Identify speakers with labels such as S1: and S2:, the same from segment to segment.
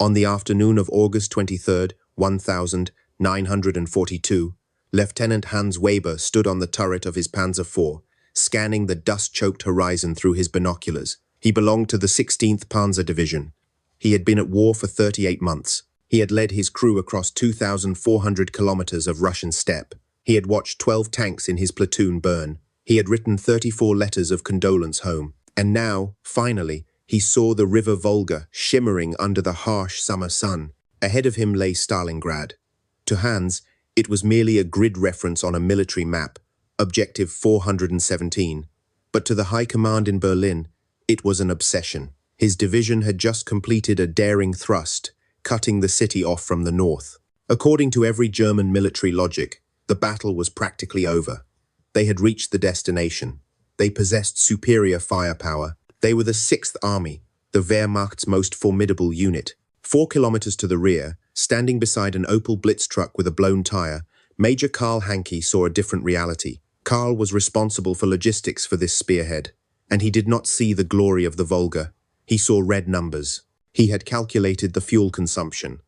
S1: On the afternoon of August 23rd, 1942, Lieutenant Hans Weber stood on the turret of his Panzer IV, scanning the dust-choked horizon through his binoculars. He belonged to the 16th Panzer Division. He had been at war for 38 months. He had led his crew across 2,400 kilometers of Russian steppe. He had watched 12 tanks in his platoon burn. He had written 34 letters of condolence home. And now, finally, he saw the river Volga shimmering under the harsh summer sun. Ahead of him lay Stalingrad. To Hans, it was merely a grid reference on a military map, Objective 417. But to the High Command in Berlin, it was an obsession. His division had just completed a daring thrust, cutting the city off from the north. According to every German military logic, the battle was practically over. They had reached the destination. They possessed superior firepower. They were the 6th Army, the Wehrmacht's most formidable unit. 4 kilometers to the rear, standing beside an Opel Blitz truck with a blown tire, Major Karl Hanke saw a different reality. Karl was responsible for logistics for this spearhead, and he did not see the glory of the Volga. He saw red numbers. He had calculated the fuel consumption.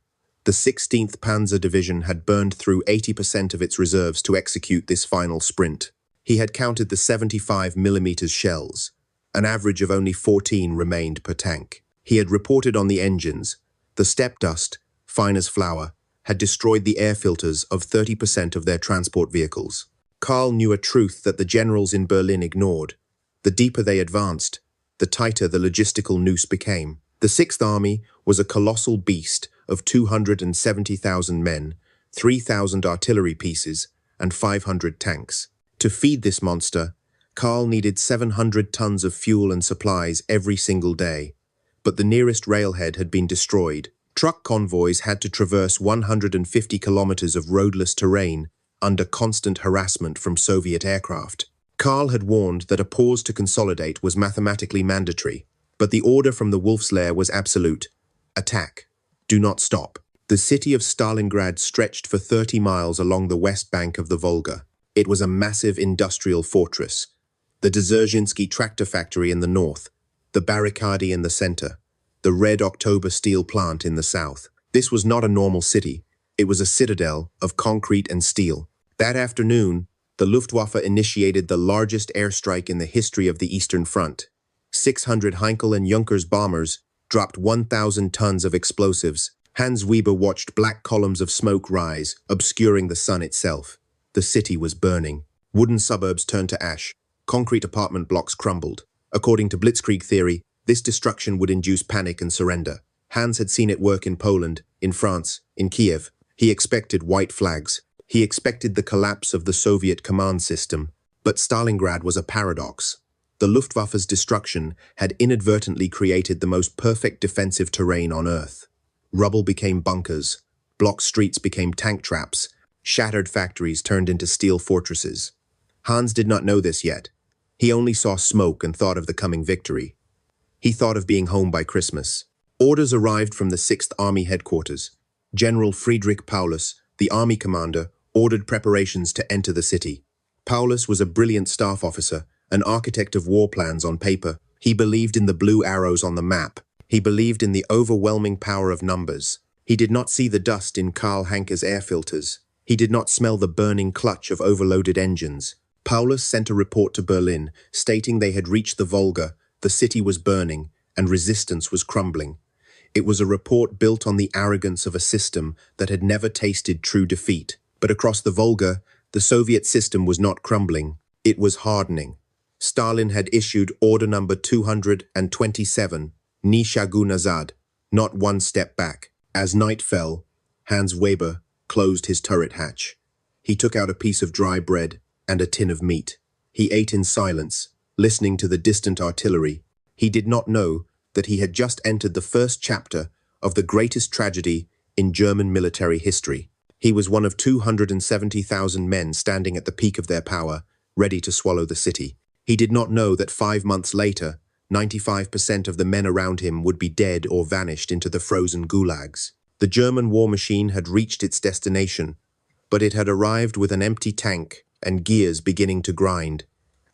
S1: The 16th Panzer Division had burned through 80% of its reserves to execute this final sprint. He had counted the 75mm shells. An average of only 14 remained per tank. He had reported on the engines. The steppe dust, fine as flour, had destroyed the air filters of 30% of their transport vehicles. Karl knew a truth that the generals in Berlin ignored. The deeper they advanced, the tighter the logistical noose became. The 6th Army was a colossal beast of 270,000 men, 3,000 artillery pieces, and 500 tanks. To feed this monster, Karl needed 700 tons of fuel and supplies every single day. But the nearest railhead had been destroyed. Truck convoys had to traverse 150 kilometers of roadless terrain under constant harassment from Soviet aircraft. Karl had warned that a pause to consolidate was mathematically mandatory, but the order from the Wolf's Lair was absolute. Attack. Do not stop. The city of Stalingrad stretched for 30 miles along the west bank of the Volga. It was a massive industrial fortress. The Dzerzhinsky tractor factory in the north, the Barricadi in the center, the Red October steel plant in the south. This was not a normal city. It was a citadel of concrete and steel. That afternoon, the Luftwaffe initiated the largest airstrike in the history of the Eastern Front. 600 Heinkel and Junkers bombers dropped 1,000 tons of explosives. Hans Weber watched black columns of smoke rise, obscuring the sun itself. The city was burning. Wooden suburbs turned to ash. Concrete apartment blocks crumbled. According to Blitzkrieg theory, this destruction would induce panic and surrender. Hans had seen it work in Poland, in France, in Kiev. He expected white flags. He expected the collapse of the Soviet command system. But Stalingrad was a paradox. The Luftwaffe's destruction had inadvertently created the most perfect defensive terrain on Earth. Rubble became bunkers. Blocked streets became tank traps. Shattered factories turned into steel fortresses. Hans did not know this yet. He only saw smoke and thought of the coming victory. He thought of being home by Christmas. Orders arrived from the 6th Army headquarters. General Friedrich Paulus, the army commander, ordered preparations to enter the city. Paulus was a brilliant staff officer, an architect of war plans on paper. He believed in the blue arrows on the map. He believed in the overwhelming power of numbers. He did not see the dust in Karl Hanke's air filters. He did not smell the burning clutch of overloaded engines. Paulus sent a report to Berlin, stating they had reached the Volga, the city was burning, and resistance was crumbling. It was a report built on the arrogance of a system that had never tasted true defeat. But across the Volga, the Soviet system was not crumbling. It was hardening. Stalin had issued order number 227, Ni shagu nazad, not one step back. As night fell, Hans Weber closed his turret hatch. He took out a piece of dry bread and a tin of meat. He ate in silence, listening to the distant artillery. He did not know that he had just entered the first chapter of the greatest tragedy in German military history. He was one of 270,000 men standing at the peak of their power, ready to swallow the city. He did not know that 5 months later, 95% of the men around him would be dead or vanished into the frozen gulags. The German war machine had reached its destination, but it had arrived with an empty tank and gears beginning to grind.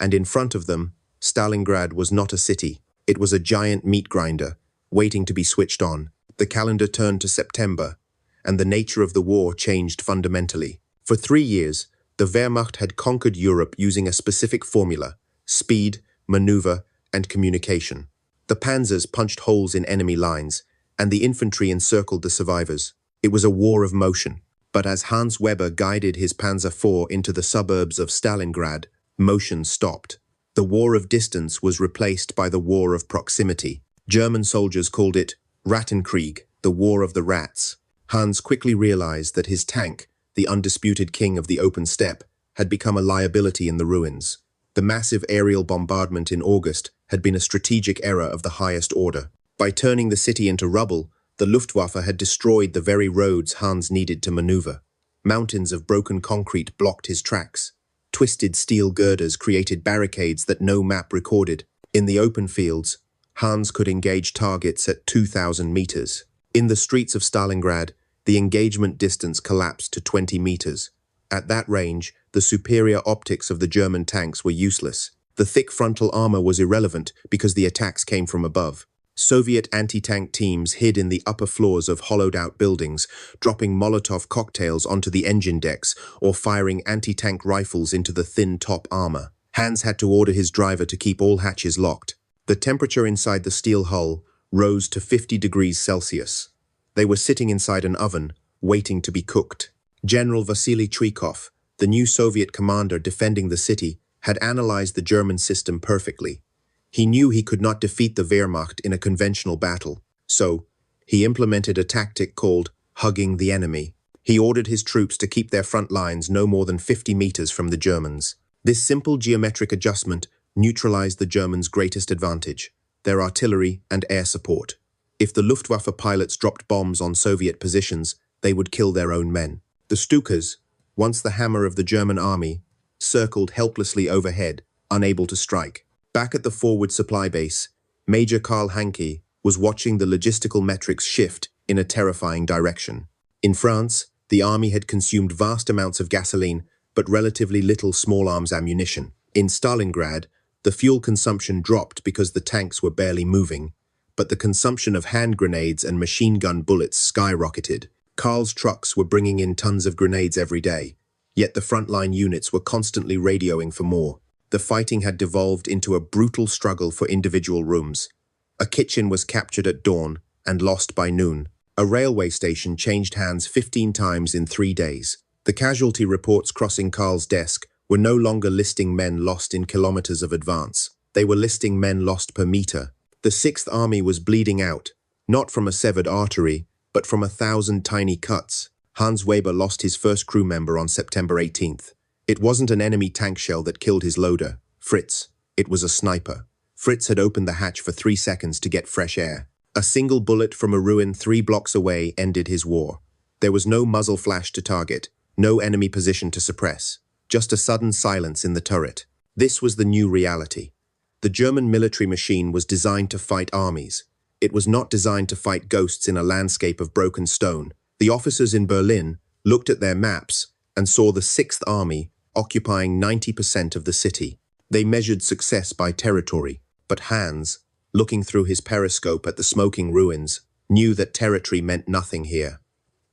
S1: And in front of them, Stalingrad was not a city. It was a giant meat grinder, waiting to be switched on. The calendar turned to September, and the nature of the war changed fundamentally. For 3 years, the Wehrmacht had conquered Europe using a specific formula: speed, maneuver, and communication. The panzers punched holes in enemy lines, and the infantry encircled the survivors. It was a war of motion. But as Hans Weber guided his Panzer IV into the suburbs of Stalingrad, motion stopped. The war of distance was replaced by the war of proximity. German soldiers called it Rattenkrieg, the War of the Rats. Hans quickly realized that his tank, the undisputed king of the open steppe, had become a liability in the ruins. The massive aerial bombardment in August had been a strategic error of the highest order. By turning the city into rubble, the Luftwaffe had destroyed the very roads Hans needed to maneuver. Mountains of broken concrete blocked his tracks. Twisted steel girders created barricades that no map recorded. In the open fields, Hans could engage targets at 2,000 meters. In the streets of Stalingrad, the engagement distance collapsed to 20 meters. At that range, the superior optics of the German tanks were useless. The thick frontal armor was irrelevant because the attacks came from above. Soviet anti-tank teams hid in the upper floors of hollowed-out buildings, dropping Molotov cocktails onto the engine decks or firing anti-tank rifles into the thin top armor. Hans had to order his driver to keep all hatches locked. The temperature inside the steel hull rose to 50 degrees Celsius. They were sitting inside an oven, waiting to be cooked. General Vasily Chuikov, the new Soviet commander defending the city, had analyzed the German system perfectly. He knew he could not defeat the Wehrmacht in a conventional battle, so he implemented a tactic called hugging the enemy. He ordered his troops to keep their front lines no more than 50 meters from the Germans. This simple geometric adjustment neutralized the Germans' greatest advantage: their artillery and air support. If the Luftwaffe pilots dropped bombs on Soviet positions, they would kill their own men. The Stukas, once the hammer of the German army, circled helplessly overhead, unable to strike. Back at the forward supply base, Major Karl Hanke was watching the logistical metrics shift in a terrifying direction. In France, the army had consumed vast amounts of gasoline, but relatively little small arms ammunition. In Stalingrad, the fuel consumption dropped because the tanks were barely moving, but the consumption of hand grenades and machine gun bullets skyrocketed. Karl's trucks were bringing in tons of grenades every day, yet the frontline units were constantly radioing for more. The fighting had devolved into a brutal struggle for individual rooms. A kitchen was captured at dawn and lost by noon. A railway station changed hands 15 times in 3 days. The casualty reports crossing Karl's desk were no longer listing men lost in kilometers of advance. They were listing men lost per meter. The Sixth Army was bleeding out, not from a severed artery, but from 1,000 tiny cuts. Hans Weber lost his first crew member on September 18th. It wasn't an enemy tank shell that killed his loader, Fritz. It was a sniper. Fritz had opened the hatch for 3 seconds to get fresh air. A single bullet from a ruin 3 blocks away ended his war. There was no muzzle flash to target, no enemy position to suppress, just a sudden silence in the turret. This was the new reality. The German military machine was designed to fight armies. It was not designed to fight ghosts in a landscape of broken stone. The officers in Berlin looked at their maps and saw the Sixth Army occupying 90% of the city. They measured success by territory, but Hans, looking through his periscope at the smoking ruins, knew that territory meant nothing here.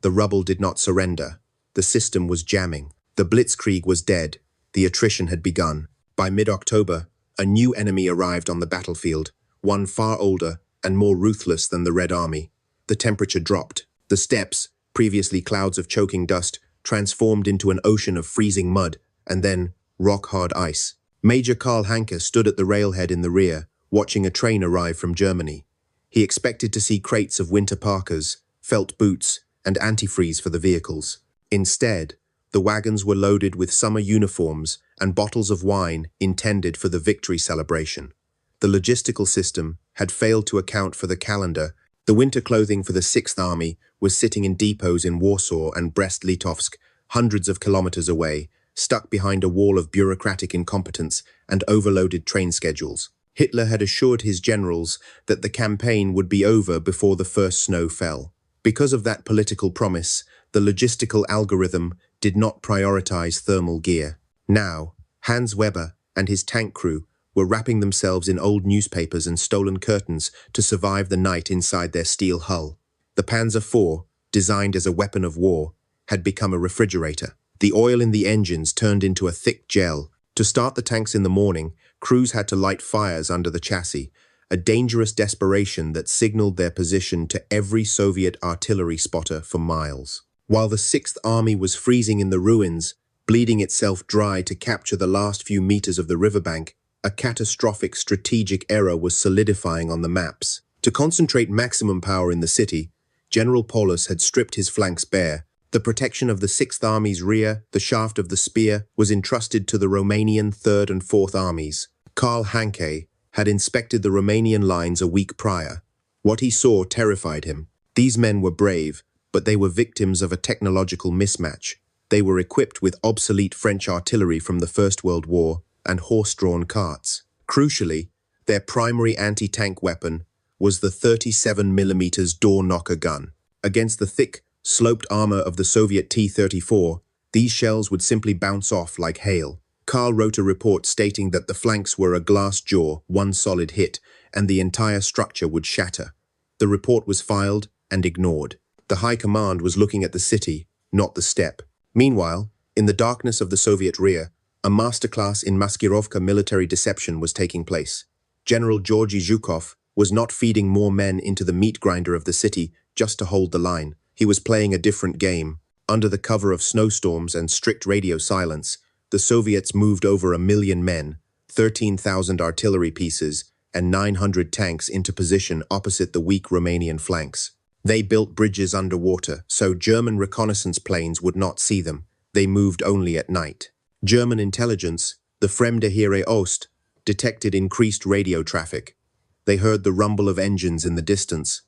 S1: The rubble did not surrender. The system was jamming. The Blitzkrieg was dead. The attrition had begun. By mid-October, a new enemy arrived on the battlefield, one far older and more ruthless than the Red Army. The temperature dropped. The steppes, previously clouds of choking dust, transformed into an ocean of freezing mud, and then rock-hard ice. Major Karl Hanke stood at the railhead in the rear, watching a train arrive from Germany. He expected to see crates of winter parkas, felt boots, and antifreeze for the vehicles. Instead, the wagons were loaded with summer uniforms and bottles of wine intended for the victory celebration. The logistical system had failed to account for the calendar. The winter clothing for the Sixth Army was sitting in depots in Warsaw and Brest-Litovsk, hundreds of kilometers away, stuck behind a wall of bureaucratic incompetence and overloaded train schedules. Hitler had assured his generals that the campaign would be over before the first snow fell. Because of that political promise, the logistical algorithm did not prioritize thermal gear. Now, Hans Weber and his tank crew were wrapping themselves in old newspapers and stolen curtains to survive the night inside their steel hull. The Panzer IV, designed as a weapon of war, had become a refrigerator. The oil in the engines turned into a thick gel. To start the tanks in the morning, crews had to light fires under the chassis, a dangerous desperation that signaled their position to every Soviet artillery spotter for miles. While the Sixth Army was freezing in the ruins, bleeding itself dry to capture the last few meters of the riverbank, a catastrophic strategic error was solidifying on the maps. To concentrate maximum power in the city, General Paulus had stripped his flanks bare. The protection of the Sixth Army's rear, the shaft of the spear, was entrusted to the Romanian Third and Fourth Armies. Karl Hanke had inspected the Romanian lines a week prior. What he saw terrified him. These men were brave, but they were victims of a technological mismatch. They were equipped with obsolete French artillery from the First World War and horse-drawn carts. Crucially, their primary anti-tank weapon was the 37mm door-knocker gun. Against the thick, sloped armor of the Soviet T-34, these shells would simply bounce off like hail. Karl wrote a report stating that the flanks were a glass jaw, one solid hit, and the entire structure would shatter. The report was filed and ignored. The High Command was looking at the city, not the steppe. Meanwhile, in the darkness of the Soviet rear, a masterclass in maskirovka military deception was taking place. General Georgy Chuikov was not feeding more men into the meat grinder of the city just to hold the line. He was playing a different game. Under the cover of snowstorms and strict radio silence, the Soviets moved over 1 million men, 13,000 artillery pieces, and 900 tanks into position opposite the weak Romanian flanks. They built bridges underwater, so German reconnaissance planes would not see them. They moved only at night. German intelligence, the Fremde Heere Ost, detected increased radio traffic. They heard the rumble of engines in the distance.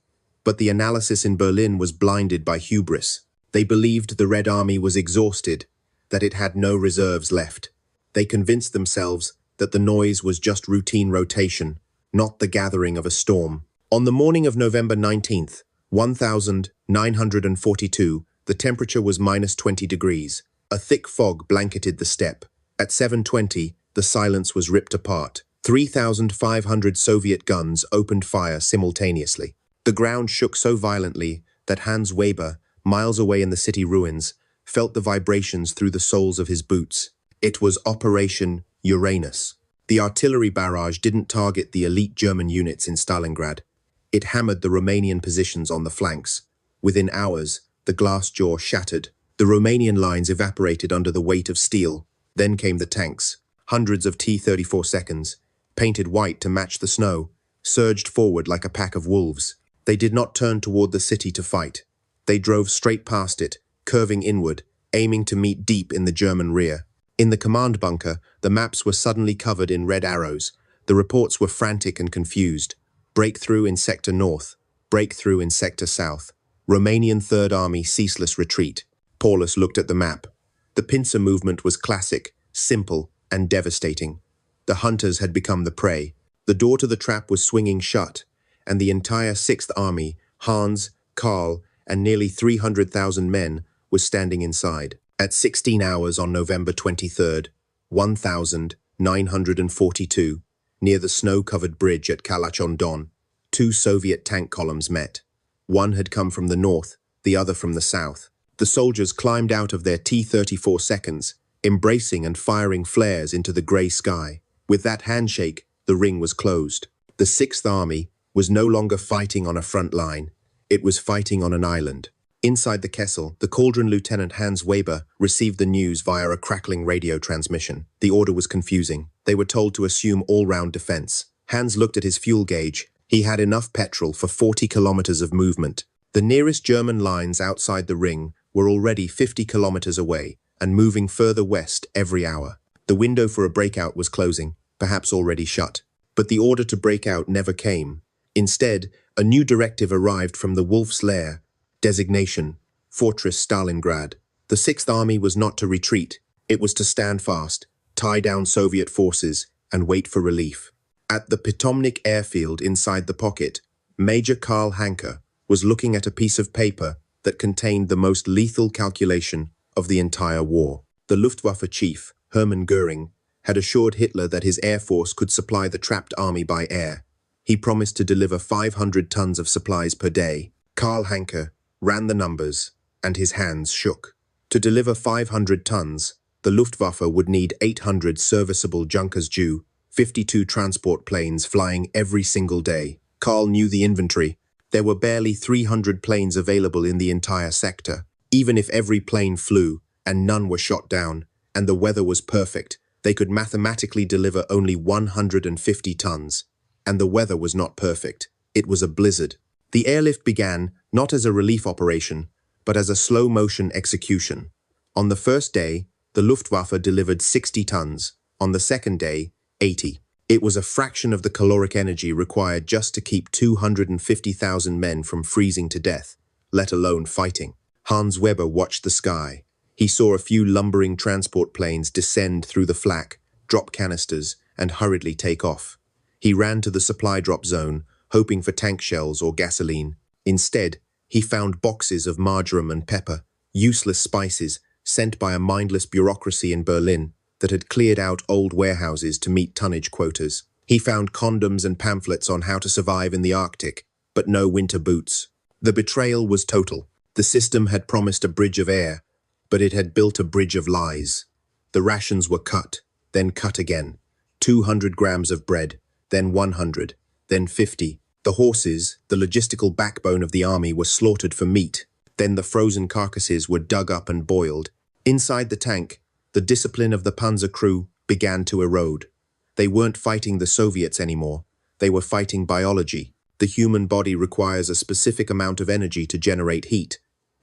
S1: But the analysis in Berlin was blinded by hubris. They believed the Red Army was exhausted, that it had no reserves left. They convinced themselves that the noise was just routine rotation, not the gathering of a storm. On the morning of November 19th, 1942, the temperature was -20 degrees. A thick fog blanketed the steppe. At 7:20, the silence was ripped apart. 3,500 Soviet guns opened fire simultaneously. The ground shook so violently that Hans Weber, miles away in the city ruins, felt the vibrations through the soles of his boots. It was Operation Uranus. The artillery barrage didn't target the elite German units in Stalingrad. It hammered the Romanian positions on the flanks. Within hours, the glass jaw shattered. The Romanian lines evaporated under the weight of steel. Then came the tanks. Hundreds of T-34 seconds, painted white to match the snow, surged forward like a pack of wolves. They did not turn toward the city to fight. They drove straight past it, curving inward, aiming to meet deep in the German rear. In the command bunker, the maps were suddenly covered in red arrows. The reports were frantic and confused. Breakthrough in Sector North, breakthrough in Sector South. Romanian Third Army ceaseless retreat. Paulus looked at the map. The pincer movement was classic, simple, and devastating. The hunters had become the prey. The door to the trap was swinging shut, and the entire Sixth Army, Hans, Karl, and nearly 300,000 men, was standing inside. At 16 hours on November 23rd, 1942, near the snow-covered bridge at Kalach-on-Don, two Soviet tank columns met. One had come from the north, the other from the south. The soldiers climbed out of their T-34 seconds, embracing and firing flares into the grey sky. With that handshake, the ring was closed. The Sixth Army was no longer fighting on a front line. It was fighting on an island. Inside the Kessel, the Cauldron Lieutenant Hans Weber received the news via a crackling radio transmission. The order was confusing. They were told to assume all-round defense. Hans looked at his fuel gauge. He had enough petrol for 40 kilometers of movement. The nearest German lines outside the ring were already 50 kilometers away and moving further west every hour. The window for a breakout was closing, perhaps already shut. But the order to break out never came. Instead, a new directive arrived from the Wolf's Lair. Designation: Fortress Stalingrad. The Sixth Army was not to retreat. It was to stand fast, tie down Soviet forces, and wait for relief. At the Pitomnik airfield inside the pocket, Major Karl Hanke was looking at a piece of paper that contained the most lethal calculation of the entire war. The Luftwaffe chief, Hermann Göring, had assured Hitler that his air force could supply the trapped army by air. He promised to deliver 500 tons of supplies per day. Karl Hanke ran the numbers, and his hands shook. To deliver 500 tons, the Luftwaffe would need 800 serviceable Junkers Jew, 52 transport planes flying every single day. Karl knew the inventory. There were barely 300 planes available in the entire sector. Even if every plane flew, and none were shot down, and the weather was perfect, they could mathematically deliver only 150 tons. And the weather was not perfect. It was a blizzard. The airlift began not as a relief operation, but as a slow-motion execution. On the first day, the Luftwaffe delivered 60 tons. On the second day, 80. It was a fraction of the caloric energy required just to keep 250,000 men from freezing to death, let alone fighting. Hans Weber watched the sky. He saw a few lumbering transport planes descend through the flak, drop canisters, and hurriedly take off. He ran to the supply drop zone, hoping for tank shells or gasoline. Instead, he found boxes of marjoram and pepper, useless spices sent by a mindless bureaucracy in Berlin that had cleared out old warehouses to meet tonnage quotas. He found condoms and pamphlets on how to survive in the Arctic, but no winter boots. The betrayal was total. The system had promised a bridge of air, but it had built a bridge of lies. The rations were cut, then cut again. 200 grams of bread, then 100, then 50. The horses, the logistical backbone of the army, were slaughtered for meat. Then the frozen carcasses were dug up and boiled. Inside the tank, the discipline of the Panzer crew began to erode. They weren't fighting the Soviets anymore. They were fighting biology. The human body requires a specific amount of energy to generate heat.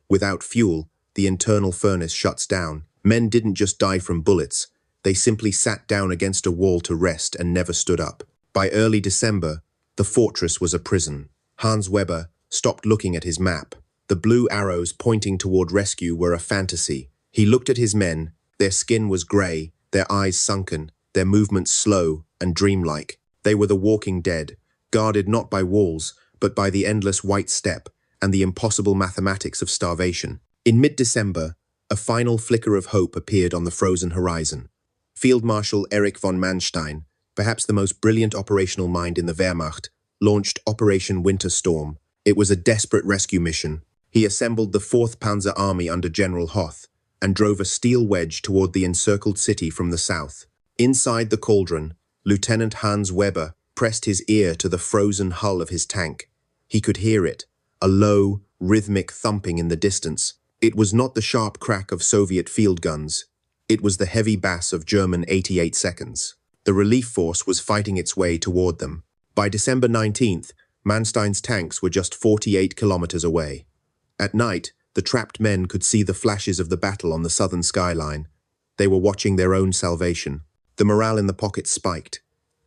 S1: Without fuel, the internal furnace shuts down. Men didn't just die from bullets. They simply sat down against a wall to rest and never stood up. By early December, the fortress was a prison. Hans Weber stopped looking at his map. The blue arrows pointing toward rescue were a fantasy. He looked at his men. Their skin was grey, their eyes sunken, their movements slow and dreamlike. They were the walking dead, guarded not by walls, but by the endless white steppe and the impossible mathematics of starvation. In mid-December, a final flicker of hope appeared on the frozen horizon. Field Marshal Erich von Manstein, perhaps the most brilliant operational mind in the Wehrmacht, launched Operation Winter Storm. It was a desperate rescue mission. He assembled the 4th Panzer Army under General Hoth and drove a steel wedge toward the encircled city from the south. Inside the cauldron, Lieutenant Hans Weber pressed his ear to the frozen hull of his tank. He could hear it, a low, rhythmic thumping in the distance. It was not the sharp crack of Soviet field guns. It was the heavy bass of German 88 seconds. The relief force was fighting its way toward them. By December 19th, Manstein's tanks were just 48 kilometers away. At night, the trapped men could see the flashes of the battle on the southern skyline. They were watching their own salvation. The morale in the pocket spiked.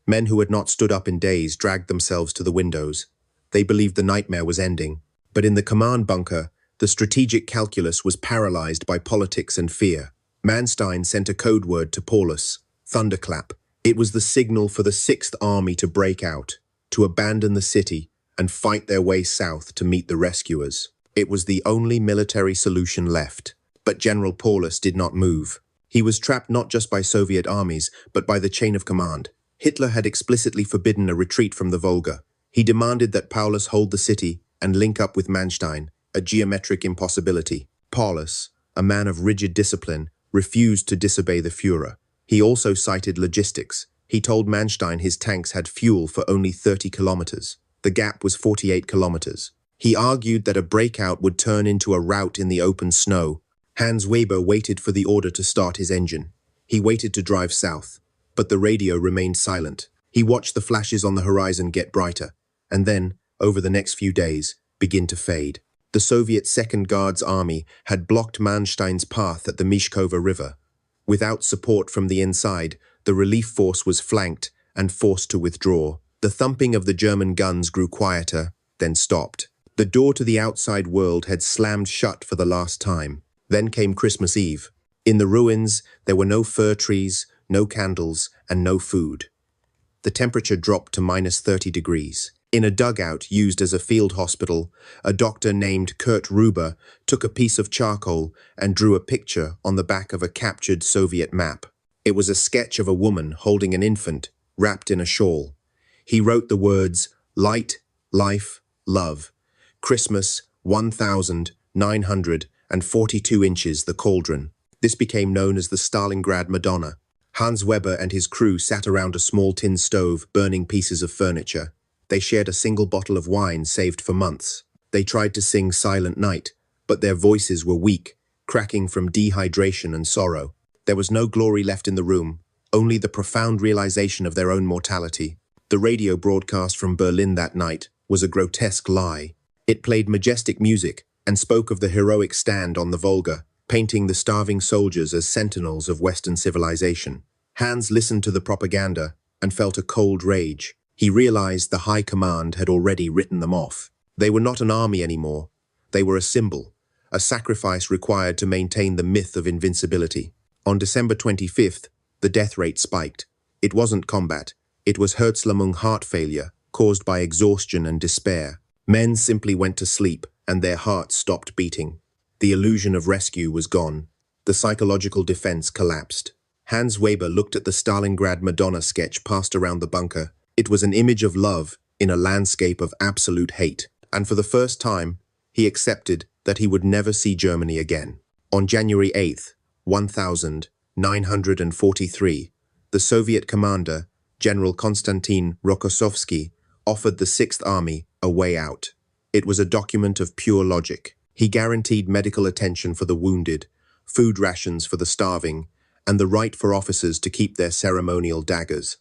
S1: Men who had not stood up in days dragged themselves to the windows. They believed the nightmare was ending. But in the command bunker, the strategic calculus was paralyzed by politics and fear. Manstein sent a code word to Paulus, thunderclap. It was the signal for the 6th Army to break out, to abandon the city and fight their way south to meet the rescuers. It was the only military solution left. But General Paulus did not move. He was trapped not just by Soviet armies, but by the chain of command. Hitler had explicitly forbidden a retreat from the Volga. He demanded that Paulus hold the city and link up with Manstein, a geometric impossibility. Paulus, a man of rigid discipline, refused to disobey the Führer. He also cited logistics. He told Manstein his tanks had fuel for only 30 kilometers. The gap was 48 kilometers. He argued that a breakout would turn into a rout in the open snow. Hans Weber waited for the order to start his engine. He waited to drive south, but the radio remained silent. He watched the flashes on the horizon get brighter, and then, over the next few days, begin to fade. The Soviet 2nd Guards Army had blocked Manstein's path at the Mishkova River. Without support from the inside, the relief force was flanked and forced to withdraw. The thumping of the German guns grew quieter, then stopped. The door to the outside world had slammed shut for the last time. Then came Christmas Eve. In the ruins, there were no fir trees, no candles, and no food. The temperature dropped to minus 30 degrees. In a dugout used as a field hospital, a doctor named Kurt Rubbe took a piece of charcoal and drew a picture on the back of a captured Soviet map. It was a sketch of a woman holding an infant, wrapped in a shawl. He wrote the words, light, life, love, Christmas, 1,942 inches, the cauldron. This became known as the Stalingrad Madonna. Hans Weber and his crew sat around a small tin stove, burning pieces of furniture. They shared a single bottle of wine saved for months. They tried to sing Silent Night, but their voices were weak, cracking from dehydration and sorrow. There was no glory left in the room, only the profound realization of their own mortality. The radio broadcast from Berlin that night was a grotesque lie. It played majestic music and spoke of the heroic stand on the Volga, painting the starving soldiers as sentinels of Western civilization. Hans listened to the propaganda and felt a cold rage. He realized the high command had already written them off. They were not an army anymore. They were a symbol, a sacrifice required to maintain the myth of invincibility. On December 25th, the death rate spiked. It wasn't combat. It was Herzlähmung, heart failure, caused by exhaustion and despair. Men simply went to sleep, and their hearts stopped beating. The illusion of rescue was gone. The psychological defense collapsed. Hans Weber looked at the Stalingrad Madonna sketch passed around the bunker. It was an image of love in a landscape of absolute hate. And for the first time, he accepted that he would never see Germany again. On January 8th, 1943, the Soviet commander, General Konstantin Rokossovsky, offered the Sixth Army a way out. It was a document of pure logic. He guaranteed medical attention for the wounded, food rations for the starving, and the right for officers to keep their ceremonial daggers.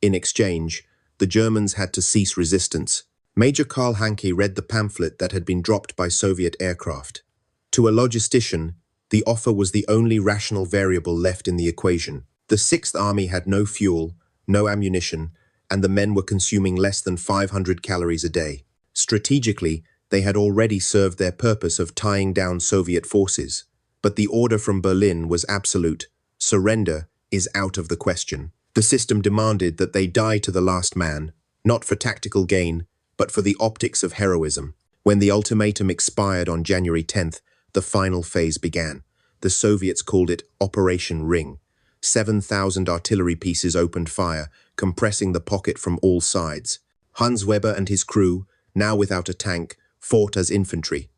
S1: In exchange, the Germans had to cease resistance. Major Karl Hanke read the pamphlet that had been dropped by Soviet aircraft. To a logistician, the offer was the only rational variable left in the equation. The Sixth Army had no fuel, no ammunition, and the men were consuming less than 500 calories a day. Strategically, they had already served their purpose of tying down Soviet forces. But the order from Berlin was absolute. Surrender is out of the question. The system demanded that they die to the last man, not for tactical gain, but for the optics of heroism. When the ultimatum expired on January 10th, the final phase began. The Soviets called it Operation Ring. 7,000 artillery pieces opened fire, compressing the pocket from all sides. Hans Weber and his crew, now without a tank, fought as infantry.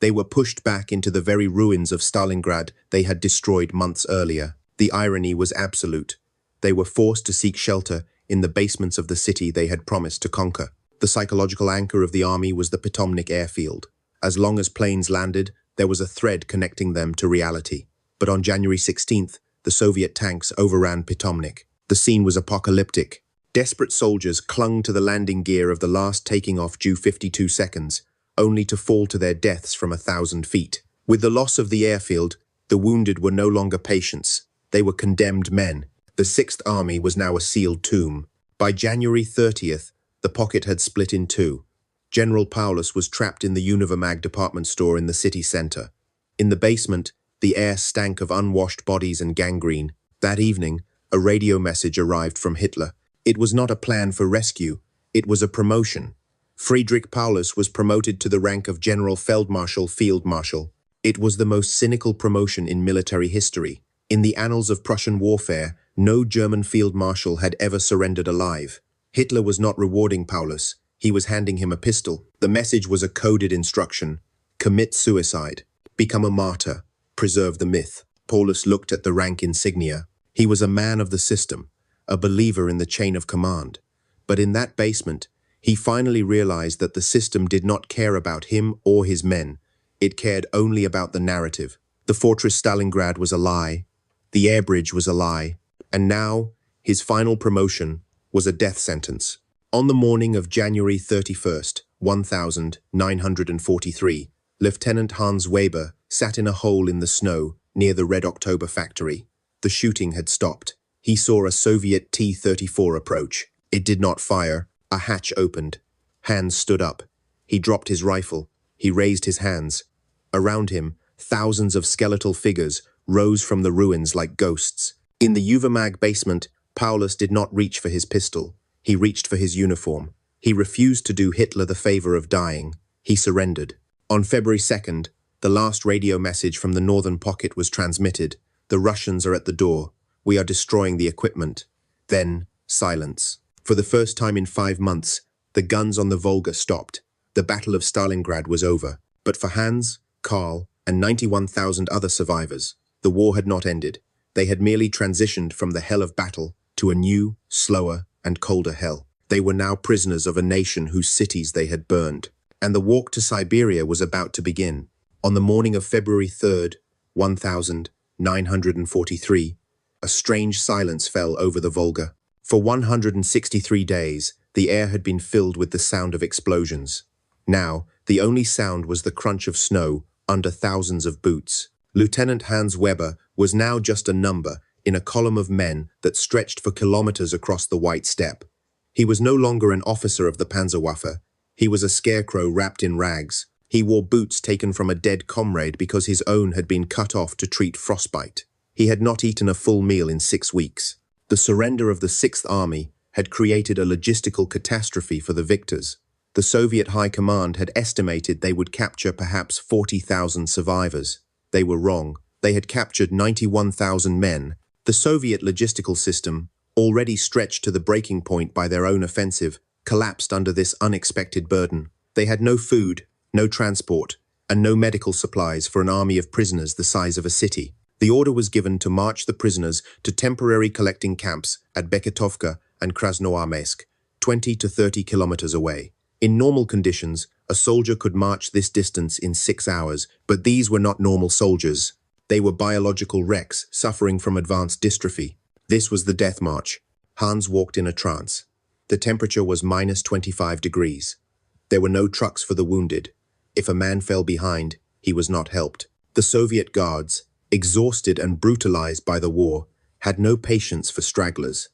S1: They were pushed back into the very ruins of Stalingrad they had destroyed months earlier. The irony was absolute. They were forced to seek shelter in the basements of the city they had promised to conquer. The psychological anchor of the army was the Potomnik airfield. As long as planes landed, there was a thread connecting them to reality. But on January 16th, the Soviet tanks overran Potomnik. The scene was apocalyptic. Desperate soldiers clung to the landing gear of the last taking off due 52 seconds, only to fall to their deaths from 1,000 feet. With the loss of the airfield, the wounded were no longer patients. They were condemned men. The Sixth Army was now a sealed tomb. By January 30th, the pocket had split in two. General Paulus was trapped in the Univermag department store in the city center. In the basement, the air stank of unwashed bodies and gangrene. That evening, a radio message arrived from Hitler. It was not a plan for rescue. It was a promotion. Friedrich Paulus was promoted to the rank of General Feldmarschall Field Marshal. It was the most cynical promotion in military history. In the annals of Prussian warfare, no German field marshal had ever surrendered alive. Hitler was not rewarding Paulus. He was handing him a pistol. The message was a coded instruction. Commit suicide. Become a martyr. Preserve the myth. Paulus looked at the rank insignia. He was a man of the system, a believer in the chain of command. But in that basement, he finally realized that the system did not care about him or his men. It cared only about the narrative. The fortress Stalingrad was a lie. The air bridge was a lie. And now, his final promotion was a death sentence. On the morning of January 31st, 1943, Lieutenant Hans Weber sat in a hole in the snow near the Red October factory. The shooting had stopped. He saw a Soviet T-34 approach. It did not fire. A hatch opened. Hans stood up. He dropped his rifle. He raised his hands. Around him, thousands of skeletal figures rose from the ruins like ghosts. In the Uvermag basement, Paulus did not reach for his pistol. He reached for his uniform. He refused to do Hitler the favor of dying. He surrendered. On February 2nd, the last radio message from the northern pocket was transmitted. The Russians are at the door. We are destroying the equipment. Then, silence. For the first time in 5 months, the guns on the Volga stopped. The Battle of Stalingrad was over. But for Hans, Karl, and 91,000 other survivors, the war had not ended. They had merely transitioned from the hell of battle to a new, slower, and colder hell. They were now prisoners of a nation whose cities they had burned. And the walk to Siberia was about to begin. On the morning of February 3rd, 1943, a strange silence fell over the Volga. For 163 days, the air had been filled with the sound of explosions. Now, the only sound was the crunch of snow under thousands of boots. Lieutenant Hans Weber was now just a number in a column of men that stretched for kilometers across the white steppe. He was no longer an officer of the Panzerwaffe. He was a scarecrow wrapped in rags. He wore boots taken from a dead comrade because his own had been cut off to treat frostbite. He had not eaten a full meal in 6 weeks. The surrender of the Sixth Army had created a logistical catastrophe for the victors. The Soviet High Command had estimated they would capture perhaps 40,000 survivors. They were wrong. They had captured 91,000 men. The Soviet logistical system, already stretched to the breaking point by their own offensive, collapsed under this unexpected burden. They had no food, no transport, and no medical supplies for an army of prisoners the size of a city. The order was given to march the prisoners to temporary collecting camps at Beketovka and Krasnoarmeysk, 20 to 30 kilometers away. In normal conditions, a soldier could march this distance in 6 hours, but these were not normal soldiers. They were biological wrecks suffering from advanced dystrophy. This was the death march. Hans walked in a trance. The temperature was minus 25 degrees. There were no trucks for the wounded. If a man fell behind, he was not helped. The Soviet guards, exhausted and brutalized by the war, had no patience for stragglers.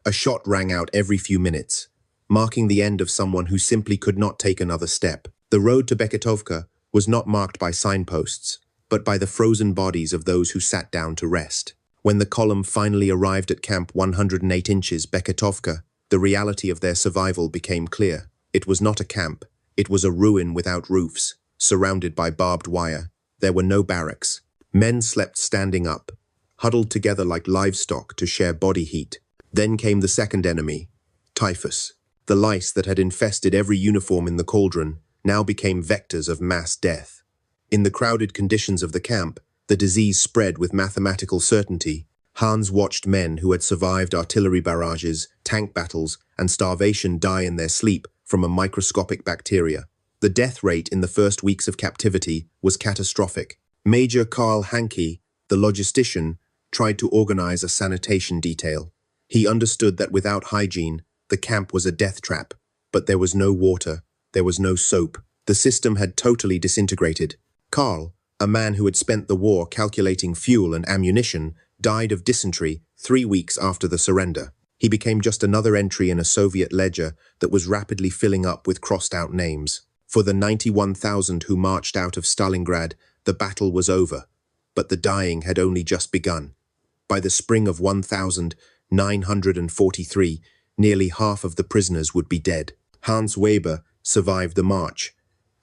S1: A shot rang out every few minutes, marking the end of someone who simply could not take another step. The road to Beketovka was not marked by signposts, but by the frozen bodies of those who sat down to rest. When the column finally arrived at Camp 108 inches Beketovka, the reality of their survival became clear. It was not a camp. It was a ruin without roofs, surrounded by barbed wire. There were no barracks. Men slept standing up, huddled together like livestock to share body heat. Then came the second enemy, typhus. The lice that had infested every uniform in the cauldron now became vectors of mass death. In the crowded conditions of the camp, the disease spread with mathematical certainty. Hans watched men who had survived artillery barrages, tank battles, and starvation die in their sleep from a microscopic bacteria. The death rate in the first weeks of captivity was catastrophic. Major Karl Hanke, the logistician, tried to organize a sanitation detail. He understood that without hygiene, the camp was a death trap. But there was no water, there was no soap. The system had totally disintegrated. Karl, a man who had spent the war calculating fuel and ammunition, died of dysentery 3 weeks after the surrender. He became just another entry in a Soviet ledger that was rapidly filling up with crossed-out names. For the 91,000 who marched out of Stalingrad, the battle was over, but the dying had only just begun. By the spring of 1943, nearly half of the prisoners would be dead. Hans Weber survived the march,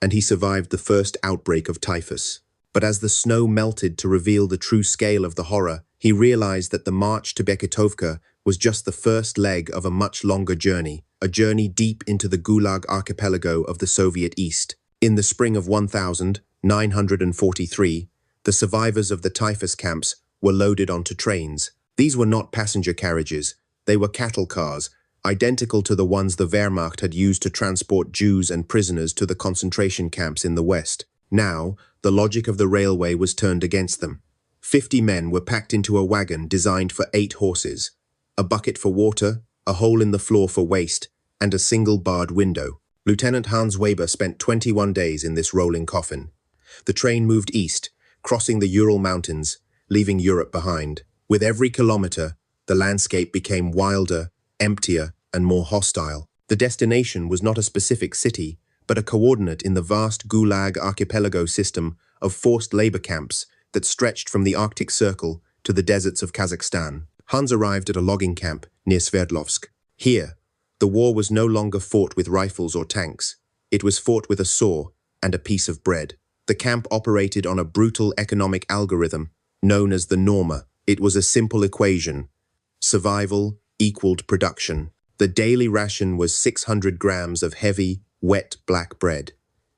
S1: and he survived the first outbreak of typhus. But as the snow melted to reveal the true scale of the horror, he realized that the march to Beketovka was just the first leg of a much longer journey, a journey deep into the Gulag archipelago of the Soviet East. In the spring of 1943, the survivors of the typhus camps were loaded onto trains. These were not passenger carriages, they were cattle cars, identical to the ones the Wehrmacht had used to transport Jews and prisoners to the concentration camps in the West. Now, the logic of the railway was turned against them. 50 men were packed into a wagon designed for 8 horses, a bucket for water, a hole in the floor for waste, and a single barred window. Lieutenant Hans Weber spent 21 days in this rolling coffin. The train moved east, crossing the Ural Mountains, leaving Europe behind. With every kilometer, the landscape became wilder, emptier, and more hostile. The destination was not a specific city, but a coordinate in the vast Gulag archipelago system of forced labor camps that stretched from the Arctic Circle to the deserts of Kazakhstan. Hans arrived at a logging camp near Sverdlovsk. Here, the war was no longer fought with rifles or tanks. It was fought with a saw and a piece of bread. The camp operated on a brutal economic algorithm known as the norma. It was a simple equation. Survival equaled production. The daily ration was 600 grams of heavy, wet black bread.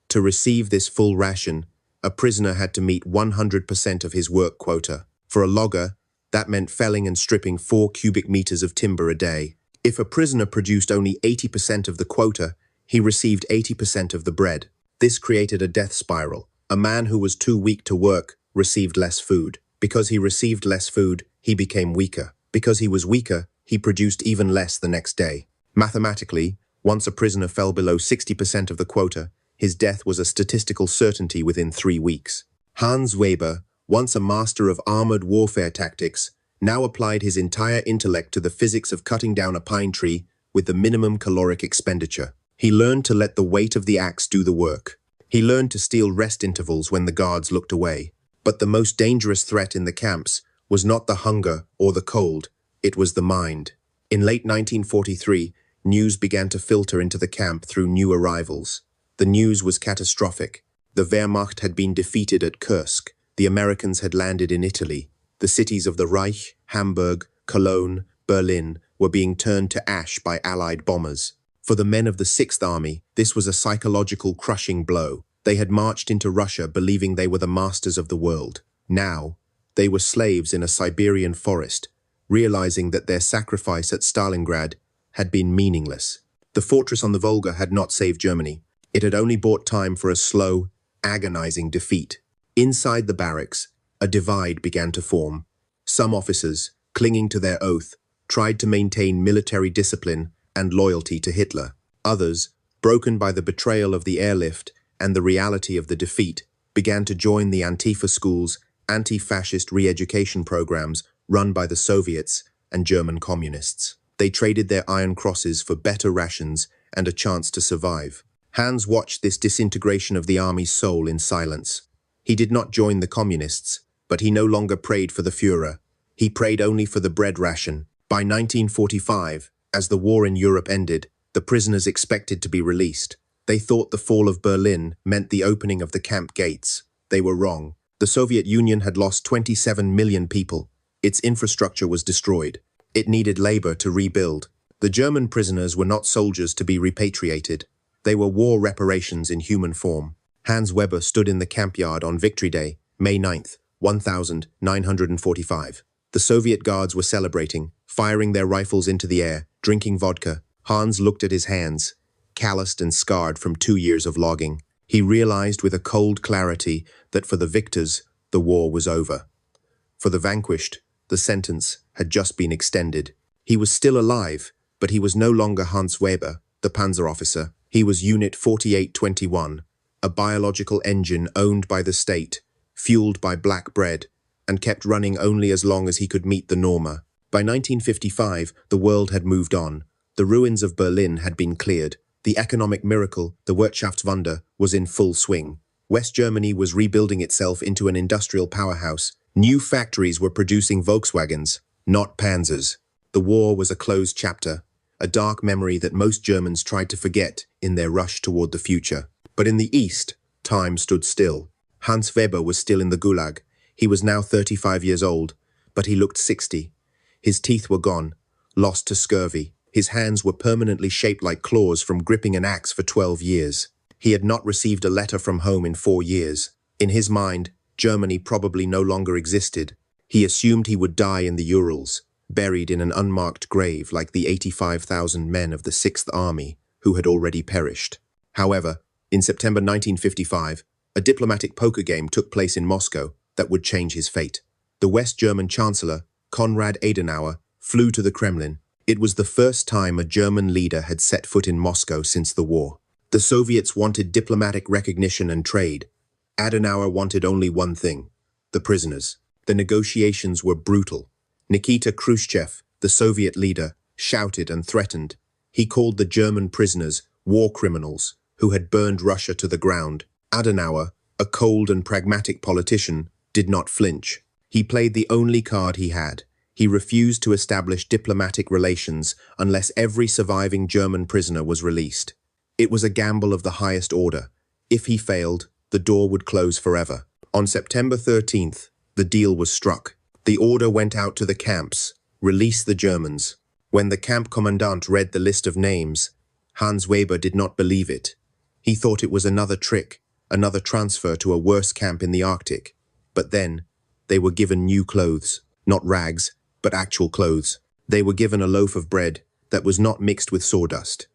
S1: To receive this full ration, a prisoner had to meet 100% of his work quota. For a logger, that meant felling and stripping 4 cubic meters of timber a day. If a prisoner produced only 80% of the quota, he received 80% of the bread. This created a death spiral. A man who was too weak to work received less food. Because he received less food, he became weaker. Because he was weaker, he produced even less the next day. Mathematically, once a prisoner fell below 60% of the quota, his death was a statistical certainty within 3 weeks. Hans Weber, once a master of armored warfare tactics, now applied his entire intellect to the physics of cutting down a pine tree with the minimum caloric expenditure. He learned to let the weight of the axe do the work. He learned to steal rest intervals when the guards looked away. But the most dangerous threat in the camps was not the hunger or the cold, it was the mind. In late 1943, news began to filter into the camp through new arrivals. The news was catastrophic. The Wehrmacht had been defeated at Kursk. The Americans had landed in Italy. The cities of the Reich, Hamburg, Cologne, Berlin were being turned to ash by Allied bombers. For the men of the Sixth Army, this was a psychological crushing blow. They had marched into Russia believing they were the masters of the world. Now, they were slaves in a Siberian forest, realizing that their sacrifice at Stalingrad had been meaningless. The fortress on the Volga had not saved Germany. It had only bought time for a slow, agonizing defeat. Inside the barracks, a divide began to form. Some officers, clinging to their oath, tried to maintain military discipline and loyalty to Hitler. Others, broken by the betrayal of the airlift and the reality of the defeat, began to join the Antifa schools, anti-fascist re-education programs run by the Soviets and German communists. They traded their iron crosses for better rations and a chance to survive. Hans watched this disintegration of the army's soul in silence. He did not join the communists, but he no longer prayed for the Führer. He prayed only for the bread ration. By 1945, as the war in Europe ended, the prisoners expected to be released. They thought the fall of Berlin meant the opening of the camp gates. They were wrong. The Soviet Union had lost 27 million people. Its infrastructure was destroyed. It needed labor to rebuild. The German prisoners were not soldiers to be repatriated. They were war reparations in human form. Hans Weber stood in the camp yard on Victory Day, May 9th, 1945. The Soviet guards were celebrating, firing their rifles into the air, drinking vodka. Hans looked at his hands, calloused and scarred from 2 years of logging. He realized with a cold clarity that for the victors, the war was over. For the vanquished, the sentence had just been extended. He was still alive, but he was no longer Hans Weber, the panzer officer. He was Unit 4821, a biological engine owned by the state, fueled by black bread, and kept running only as long as he could meet the Norma. By 1955, the world had moved on. The ruins of Berlin had been cleared. The economic miracle, the Wirtschaftswunder, was in full swing. West Germany was rebuilding itself into an industrial powerhouse. New factories were producing Volkswagens, not Panzers. The war was a closed chapter, a dark memory that most Germans tried to forget in their rush toward the future. But in the East, time stood still. Hans Weber was still in the Gulag. He was now 35 years old, but he looked 60. His teeth were gone, lost to scurvy. His hands were permanently shaped like claws from gripping an axe for 12 years. He had not received a letter from home in 4 years. In his mind, Germany probably no longer existed. He assumed he would die in the Urals, buried in an unmarked grave like the 85,000 men of the Sixth Army who had already perished. However, in September 1955, a diplomatic poker game took place in Moscow that would change his fate. The West German Chancellor, Konrad Adenauer, flew to the Kremlin. It was the first time a German leader had set foot in Moscow since the war. The Soviets wanted diplomatic recognition and trade. Adenauer wanted only one thing: the prisoners. The negotiations were brutal. Nikita Khrushchev, the Soviet leader, shouted and threatened. He called the German prisoners war criminals who had burned Russia to the ground. Adenauer, a cold and pragmatic politician, did not flinch. He played the only card he had. He refused to establish diplomatic relations unless every surviving German prisoner was released. It was a gamble of the highest order. If he failed, the door would close forever. On September 13th, the deal was struck. The order went out to the camps: release the Germans. When the camp commandant read the list of names, Hans Weber did not believe it. He thought it was another trick, another transfer to a worse camp in the Arctic. But then, they were given new clothes, not rags, but actual clothes. They were given a loaf of bread that was not mixed with sawdust.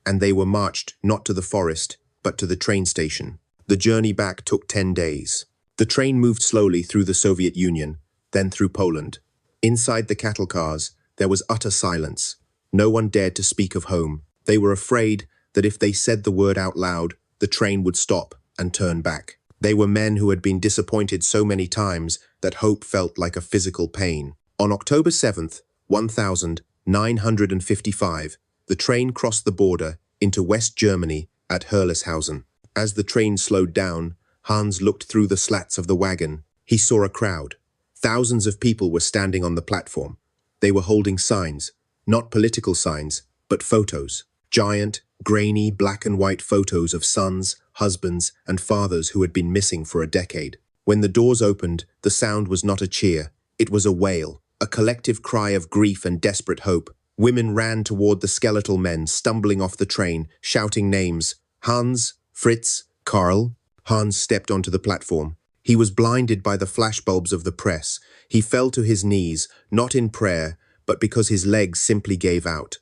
S1: And they were marched not to the forest, but to the train station. The journey back took 10 days. The train moved slowly through the Soviet Union, then through Poland. Inside the cattle cars, there was utter silence. No one dared to speak of home. They were afraid that if they said the word out loud, the train would stop and turn back. They were men who had been disappointed so many times that hope felt like a physical pain. On October 7th, 1955, the train crossed the border into West Germany at Herleshausen. As the train slowed down, Hans looked through the slats of the wagon. He saw a crowd. Thousands of people were standing on the platform. They were holding signs, not political signs, but photos. Giant, grainy, black and white photos of sons, husbands, and fathers who had been missing for a decade. When the doors opened, the sound was not a cheer. It was a wail, a collective cry of grief and desperate hope. Women ran toward the skeletal men, stumbling off the train, shouting names. Hans, Fritz, Karl. Hans stepped onto the platform. He was blinded by the flashbulbs of the press. He fell to his knees, not in prayer, but because his legs simply gave out.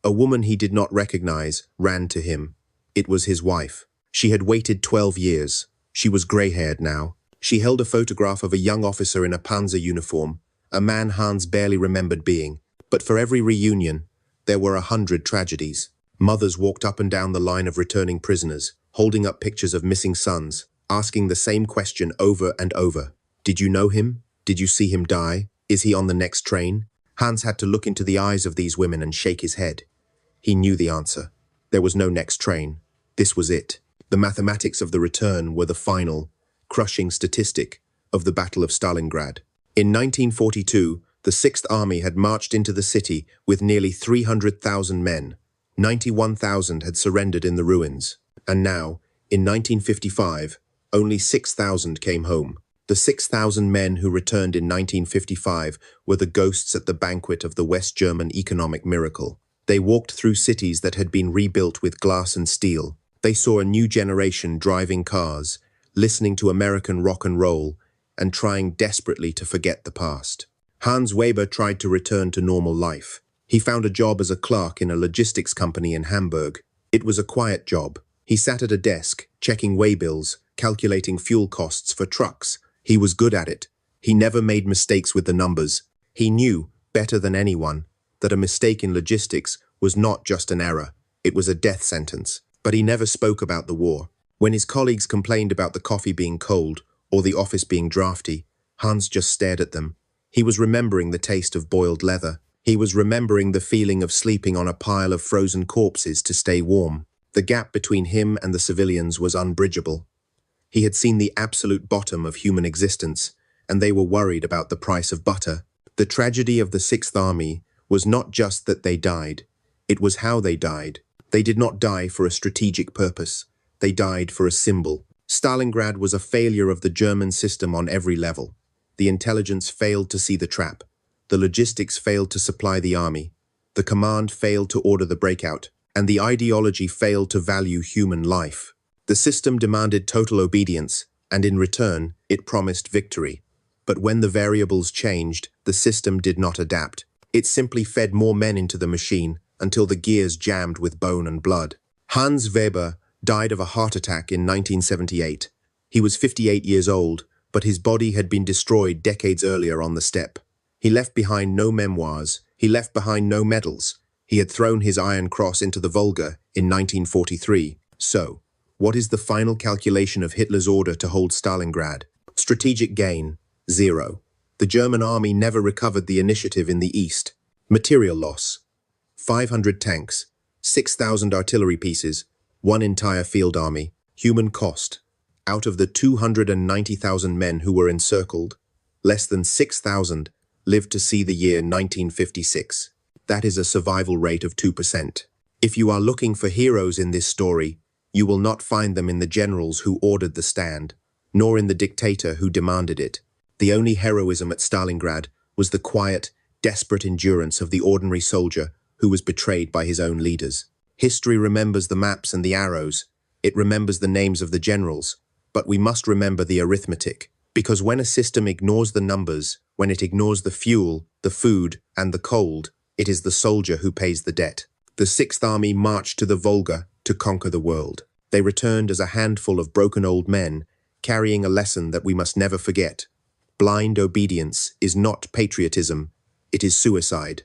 S1: A woman he did not recognize ran to him. It was his wife. She had waited 12 years. She was gray-haired now. She held a photograph of a young officer in a panzer uniform, a man Hans barely remembered being. But for every reunion, there were 100 tragedies. Mothers walked up and down the line of returning prisoners, holding up pictures of missing sons, asking the same question over and over. Did you know him? Did you see him die? Is he on the next train? Hans had to look into the eyes of these women and shake his head. He knew the answer. There was no next train. This was it. The mathematics of the return were the final, crushing statistic of the Battle of Stalingrad. In 1942, the 6th Army had marched into the city with nearly 300,000 men. 91,000 had surrendered in the ruins. And now, in 1955, only 6,000 came home. The 6,000 men who returned in 1955 were the ghosts at the banquet of the West German economic miracle. They walked through cities that had been rebuilt with glass and steel. They saw a new generation driving cars, listening to American rock and roll, and trying desperately to forget the past. Hans Weber tried to return to normal life. He found a job as a clerk in a logistics company in Hamburg. It was a quiet job. He sat at a desk, checking waybills, calculating fuel costs for trucks. He was good at it. He never made mistakes with the numbers. He knew, better than anyone, that a mistake in logistics was not just an error. It was a death sentence. But he never spoke about the war. When his colleagues complained about the coffee being cold or the office being drafty, Hans just stared at them. He was remembering the taste of boiled leather. He was remembering the feeling of sleeping on a pile of frozen corpses to stay warm. The gap between him and the civilians was unbridgeable. He had seen the absolute bottom of human existence, and they were worried about the price of butter. The tragedy of the 6th Army was not just that they died. It was how they died. They did not die for a strategic purpose. They died for a symbol. Stalingrad was a failure of the German system on every level. The intelligence failed to see the trap. The logistics failed to supply the army. The command failed to order the breakout. And the ideology failed to value human life. The system demanded total obedience, and in return, it promised victory. But when the variables changed, the system did not adapt. It simply fed more men into the machine until the gears jammed with bone and blood. Hans Weber died of a heart attack in 1978. He was 58 years old, but his body had been destroyed decades earlier on the steppe. He left behind no memoirs. He left behind no medals. He had thrown his Iron Cross into the Volga in 1943. So, what is the final calculation of Hitler's order to hold Stalingrad? Strategic gain, 0. The German army never recovered the initiative in the east. Material loss, 500 tanks, 6,000 artillery pieces, 1 entire field army. Human cost, out of the 290,000 men who were encircled, less than 6,000 lived to see the year 1956. That is a survival rate of 2%. If you are looking for heroes in this story, you will not find them in the generals who ordered the stand, nor in the dictator who demanded it. The only heroism at Stalingrad was the quiet, desperate endurance of the ordinary soldier who was betrayed by his own leaders. History remembers the maps and the arrows, It remembers the names of the generals, but we must remember the arithmetic. Because when a system ignores the numbers, when it ignores the fuel, the food, and the cold, it is the soldier who pays the debt. The Sixth Army marched to the Volga to conquer the world. They returned as a handful of broken old men, carrying a lesson that we must never forget. Blind obedience is not patriotism, it is suicide.